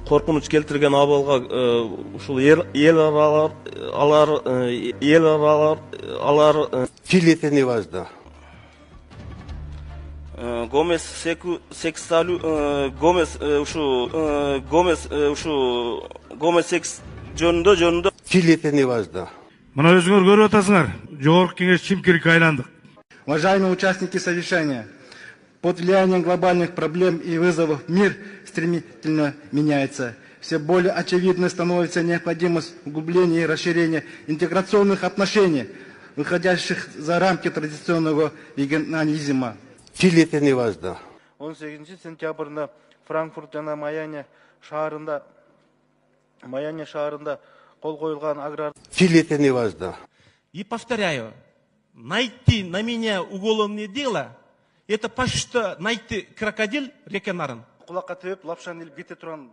Коркунуч келтирген абалга ушул эл аралар Чили не важно. Гомес секс жөнүндө Чили не важно. Мына өзүңөр көрүп атасыңар. Жогорку кеңеш чимкирикке айландык. Уважаемые участники совещания, под влиянием глобальных проблем и вызовов мир стремительно меняется. Все более очевидной становится необходимость углубления и расширения интеграционных отношений, выходящих за рамки традиционного регионализма. Чили не важно. 18 сентябрда Франкфурт жана Майами шаарында кол коюлган аграр. Чили не важно. И повторяю, найти на меня уголовное дело, это почти найти крокодил реке Нарын. Кулакка тээп, лапшаны илип кете турган